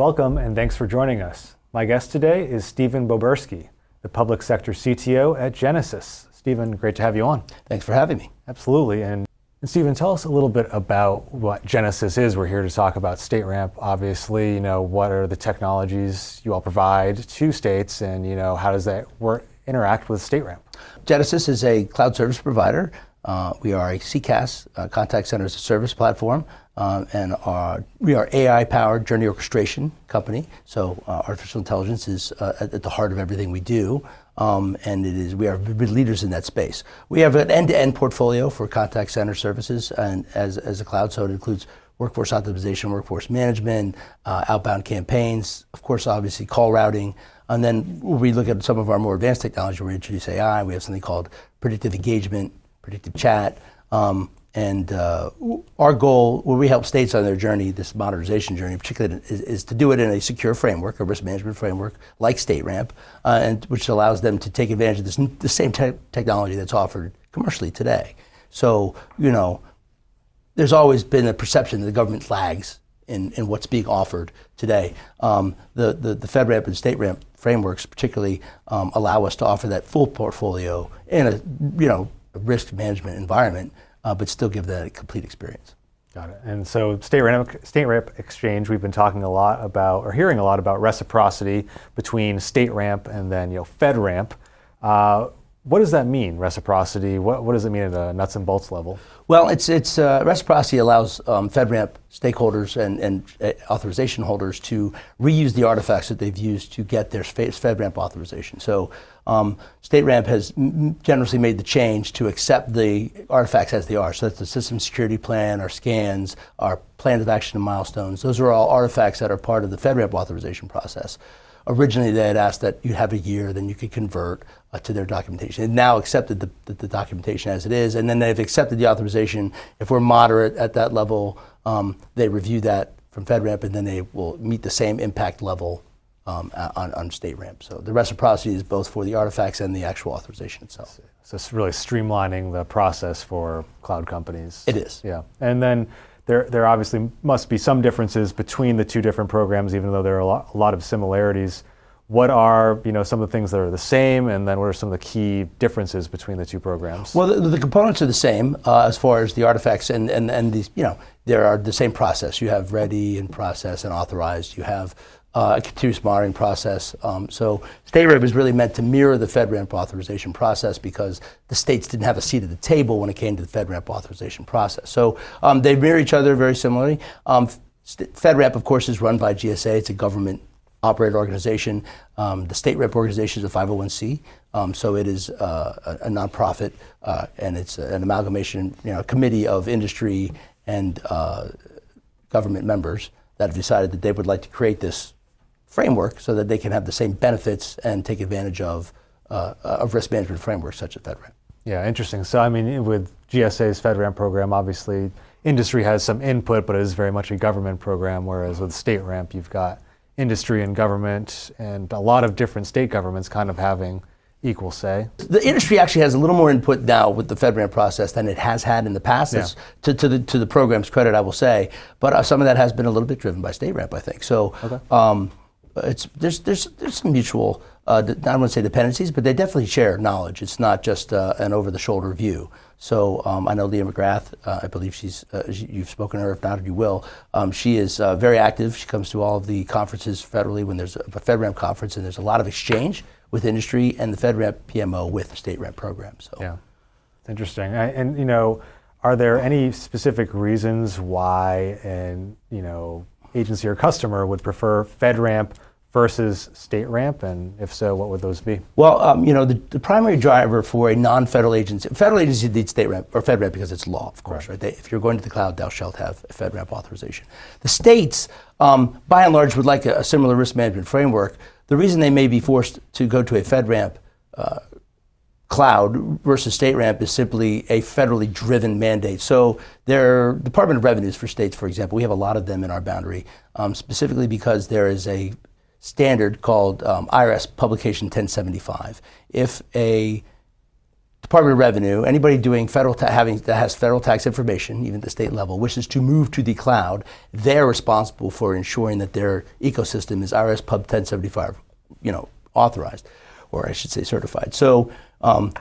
Welcome and thanks for joining us. My guest today is Stephen Boberski, the Public Sector CTO at Genesys. Stephen, great to have you on. Thanks for having me. Absolutely. And Stephen, tell us a little bit about what Genesys is. We're here to talk about StateRAMP. Obviously, what are the technologies you all provide to states, and how does that interact with StateRAMP? Genesys is a cloud service provider. We are a CCaaS, contact center as a service platform, and we are AI-powered journey orchestration company. So artificial intelligence is at the heart of everything we do, and we are leaders in that space. We have an end-to-end portfolio for contact center services, and as a cloud, so it includes workforce optimization, workforce management, outbound campaigns, of course, obviously call routing. And then we look at some of our more advanced technology. We introduce AI. We have something called predictive engagement, predictive chat, and our goal, when we help states on their journey, this modernization journey, particularly, is to do it in a secure framework, a risk management framework like StateRAMP, and which allows them to take advantage of the same technology that's offered commercially today. So, there's always been a perception that the government lags in what's being offered today. The FedRAMP and StateRAMP frameworks particularly allow us to offer that full portfolio in a risk management environment, but still give that a complete experience. Got it. And so StateRAMP Exchange, we've been talking a lot about, or hearing a lot about reciprocity between StateRAMP and then FedRAMP. What does that mean, reciprocity? What does it mean at a nuts and bolts level? Well, it's reciprocity allows FedRAMP stakeholders and authorization holders to reuse the artifacts that they've used to get their FedRAMP authorization. So StateRAMP has generously made the change to accept the artifacts as they are. So that's the system security plan, our scans, our plans of action and milestones. Those are all artifacts that are part of the FedRAMP authorization process. Originally, they had asked that you'd have a year, then you could convert to their documentation. They've now accepted the documentation as it is, and then they've accepted the authorization. If we're moderate at that level, they review that from FedRAMP, and then they will meet the same impact level on StateRAMP. So the reciprocity is both for the artifacts and the actual authorization itself. So it's really streamlining the process for cloud companies. It is. Yeah, and then there obviously must be some differences between the two different programs, even though there are a lot of similarities. What are some of the things that are the same, and then what are some of the key differences between the two programs? Well, the components are the same as far as the artifacts, and these, there are the same process. You have ready and process and authorized. You have a continuous monitoring process. So StateRAMP is really meant to mirror the FedRAMP authorization process because the states didn't have a seat at the table when it came to the FedRAMP authorization process. So they mirror each other very similarly. FedRAMP, of course, is run by GSA. It's a government operated organization. The StateRAMP organization is a 501c, so it is a nonprofit, and it's an amalgamation, a committee of industry and government members that have decided that they would like to create this framework so that they can have the same benefits and take advantage of risk management frameworks such as FedRAMP. Yeah, interesting. So with GSA's FedRAMP program, obviously industry has some input, but it is very much a government program, whereas with StateRAMP, you've got industry and government and a lot of different state governments kind of having equal say. The industry actually has a little more input now with the FedRAMP process than it has had in the past. Yeah. To the program's credit, I will say, but some of that has been a little bit driven by StateRAMP, I think. So okay. There's some mutual, I don't want to say dependencies, but they definitely share knowledge. It's not just an over-the-shoulder view. So I know Leah McGrath, I believe you've spoken to her, if not, you will. She is very active. She comes to all of the conferences federally when there's a FedRAMP conference, and there's a lot of exchange with industry and the FedRAMP PMO with the StateRAMP program. So yeah, it's interesting. And are there any specific reasons why an agency or customer would prefer FedRAMP versus StateRAMP, and if so, what would those be? Well, the primary driver for a non-federal agency, federal agency needs StateRAMP or FedRAMP because it's law, of course, right? If you're going to the cloud, thou shalt have a FedRAMP authorization. The states, by and large, would like a similar risk management framework. The reason they may be forced to go to a FedRAMP cloud versus StateRAMP is simply a federally driven mandate. So their Department of Revenues for states, for example, we have a lot of them in our boundary, specifically because there is a standard called IRS Publication 1075. If a Department of Revenue, anybody doing that has federal tax information, even at the state level, wishes to move to the cloud, they're responsible for ensuring that their ecosystem is IRS Pub 1075, authorized, or I should say certified. So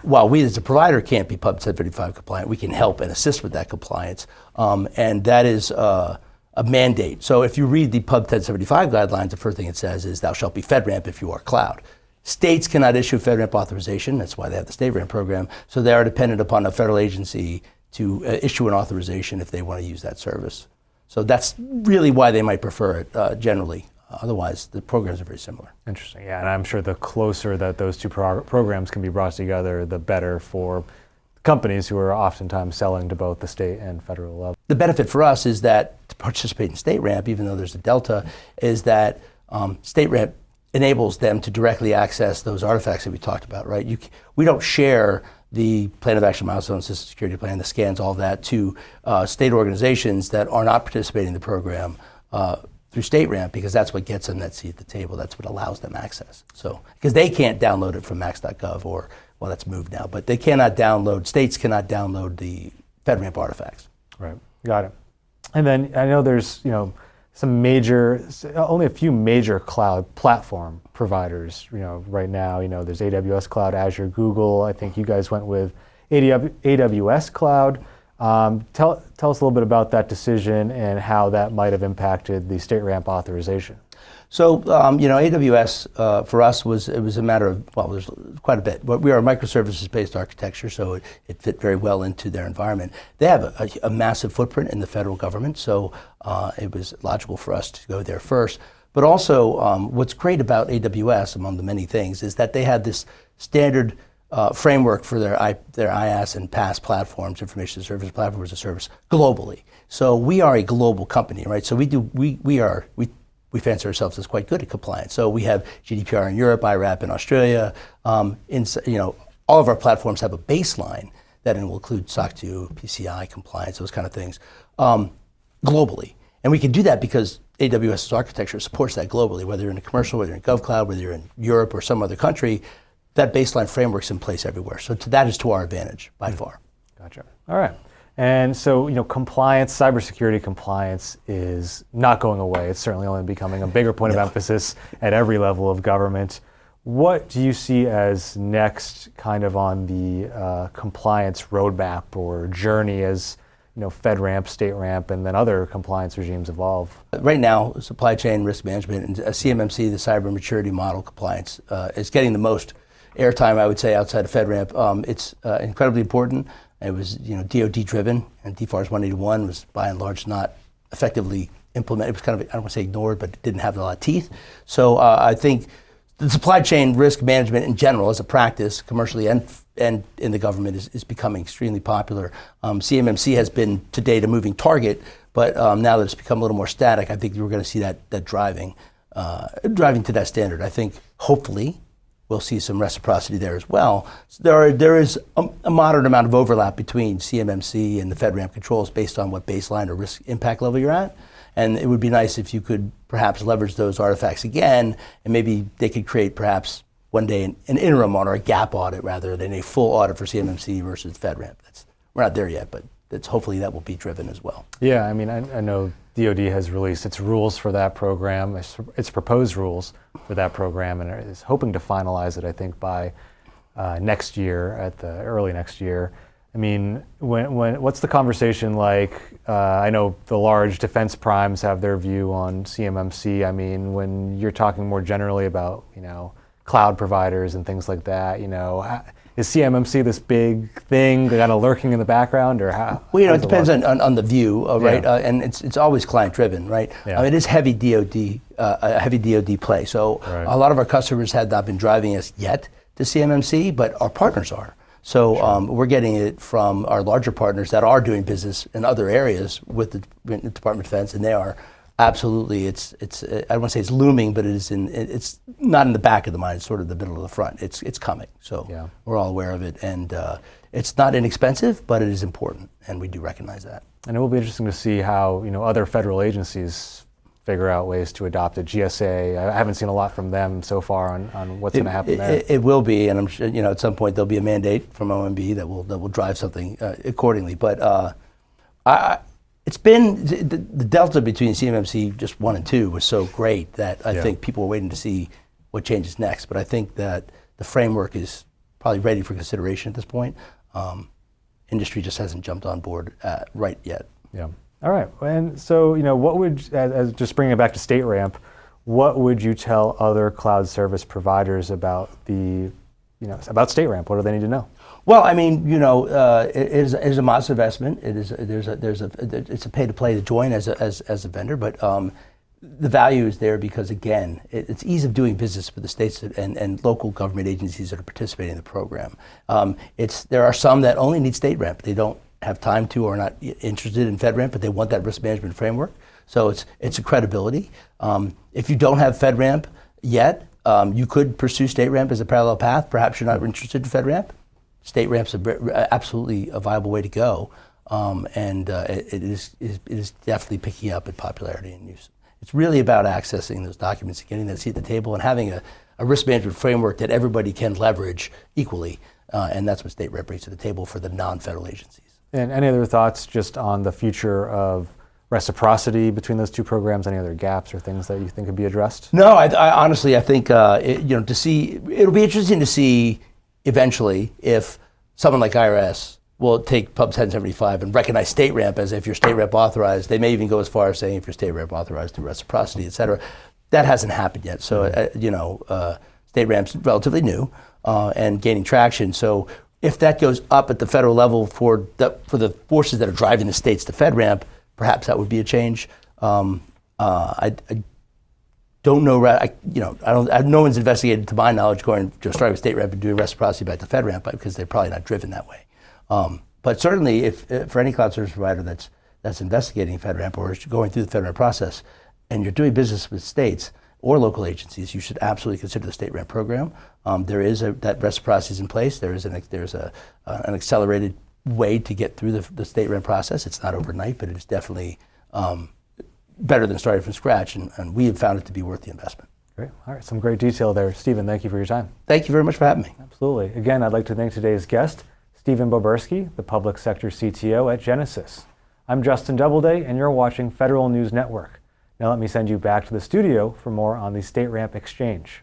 while we as a provider can't be Pub 1075 compliant, we can help and assist with that compliance, and that is a mandate. So if you read the Pub 1075 guidelines, the first thing it says is thou shalt be FedRAMP if you are cloud. States cannot issue FedRAMP authorization. That's why they have the StateRAMP program. So they are dependent upon a federal agency to issue an authorization if they want to use that service. So that's really why they might prefer it generally. Otherwise, the programs are very similar. Interesting, yeah, and I'm sure the closer that those two programs can be brought together, the better for companies who are oftentimes selling to both the state and federal level. The benefit for us is that to participate in StateRAMP, even though there's a delta, is that StateRAMP enables them to directly access those artifacts that we talked about, right? We don't share the plan of action milestone, system security plan, the scans, all that to state organizations that are not participating in the program through StateRAMP, because that's what gets them that seat at the table. That's what allows them access. So, because they can't download it from max.gov or, well, that's moved now, but states cannot download the FedRAMP artifacts. Right, got it. And then I know there's, only a few major cloud platform providers, right now. There's AWS Cloud, Azure, Google. I think you guys went with AWS Cloud. Tell us a little bit about that decision and how that might have impacted the StateRAMP authorization. So, AWS for us was a matter of, well, there's quite a bit. But we are a microservices-based architecture, so it fit very well into their environment. They have a massive footprint in the federal government, so it was logical for us to go there first. But also, what's great about AWS, among the many things, is that they have this standard framework for their IaaS and PaaS platforms, information service platforms as a service, globally. So we are a global company, right? So we fancy ourselves as quite good at compliance. So we have GDPR in Europe, IRAP in Australia. All of our platforms have a baseline that will include SOC 2, PCI compliance, those kind of things, globally. And we can do that because AWS's architecture supports that globally, whether you're in a commercial, whether you're in GovCloud, whether you're in Europe or some other country, that baseline framework's in place everywhere. So that is to our advantage by far. Gotcha. All right. And so, compliance, cybersecurity compliance is not going away. It's certainly only becoming a bigger point of emphasis at every level of government. What do you see as next kind of on the compliance roadmap or journey as FedRAMP, StateRAMP, and then other compliance regimes evolve? Right now, supply chain risk management and CMMC, the cyber maturity model compliance, is getting the most airtime, I would say, outside of FedRAMP. It's incredibly important. It was, DoD driven, and DFARS 181 was by and large not effectively implemented. It was kind of, I don't want to say ignored, but it didn't have a lot of teeth. So I think the supply chain risk management in general, as a practice, commercially and in the government, is becoming extremely popular. CMMC has been to date a moving target, but now that it's become a little more static, I think we're going to see that driving to that standard. I think hopefully we'll see some reciprocity there as well. So there is a moderate amount of overlap between CMMC and the FedRAMP controls based on what baseline or risk impact level you're at. And it would be nice if you could perhaps leverage those artifacts again, and maybe they could create perhaps one day an interim audit or a gap audit rather than a full audit for CMMC versus FedRAMP. We're not there yet, but hopefully that will be driven as well. Yeah, I mean, I know DoD has released its rules for that program, its proposed rules for that program, and is hoping to finalize it, I think, by next year, early next year. I mean, what's the conversation like? I know the large defense primes have their view on CMMC. I mean, when you're talking more generally about, cloud providers and things like that, is CMMC this big thing kind of lurking in the background, or how? Well, it depends on the view, right? And it's always client driven, right? Yeah. It is heavy DoD play. So right. A lot of our customers have not been driving us yet to CMMC, but our partners are. So sure. We're getting it from our larger partners that are doing business in other areas with the Department of Defense, and they are absolutely. It's I don't want to say it's looming, but it's not in the back of the mind. It's sort of the middle of the front. It's coming. So yeah. We're all aware of it, and it's not inexpensive, but it is important, and we do recognize that. And it will be interesting to see how other federal agencies figure out ways to adopt it. GSA, I haven't seen a lot from them so far on what's going to happen there. It will be, and I'm sure at some point there'll be a mandate from OMB that will drive something accordingly. But it's been the delta between CMMC just 1 and 2 was so great that I think people are waiting to see what changes next. But I think that the framework is probably ready for consideration at this point. Industry just hasn't jumped on board right yet. Yeah. All right. And so, what would, as just bringing it back to StateRAMP, what would you tell other cloud service providers about about StateRAMP? What do they need to know? Well, I mean, it is a modest investment. It's a pay to play to join as a vendor, but the value is there because, again, it's ease of doing business with the states and local government agencies that are participating in the program. There are some that only need StateRAMP. They don't have time to or are not interested in FedRAMP, but they want that risk management framework. So it's a credibility. If you don't have FedRAMP yet, you could pursue StateRAMP as a parallel path. Perhaps you're not interested in FedRAMP. StateRAMP's absolutely a viable way to go, and it is definitely picking up in popularity and use. It's really about accessing those documents, getting that seat at the table, and having a risk management framework that everybody can leverage equally, and that's what StateRAMP brings to the table for the non-federal agencies. And any other thoughts just on the future of reciprocity between those two programs? Any other gaps or things that you think could be addressed? No, I honestly, I think it'll be interesting to see eventually if someone like IRS will take Pub 1075 and recognize StateRAMP as if you're StateRAMP authorized. They may even go as far as saying if you're StateRAMP authorized through reciprocity, et cetera. That hasn't happened yet. So, StateRAMP's relatively new and gaining traction. So if that goes up at the federal level for the forces that are driving the states to FedRAMP, perhaps that would be a change. I don't know. No one's investigated, to my knowledge, going to starting with StateRAMP and doing reciprocity back to FedRAMP because they're probably not driven that way. But certainly, if for any cloud service provider that's investigating FedRAMP or is going through the FedRAMP process, and you're doing business with states or local agencies, you should absolutely consider the StateRAMP program. There is that reciprocity is in place. There's an accelerated way to get through the StateRAMP process. It's not overnight, but it is definitely better than starting from scratch, and we have found it to be worth the investment. Great. All right, some great detail there. Stephen, thank you for your time. Thank you very much for having me. Absolutely. Again, I'd like to thank today's guest, Stephen Boberski, the Public Sector CTO at Genesys. I'm Justin Doubleday, and you're watching Federal News Network. Now let me send you back to the studio for more on the StateRAMP Exchange.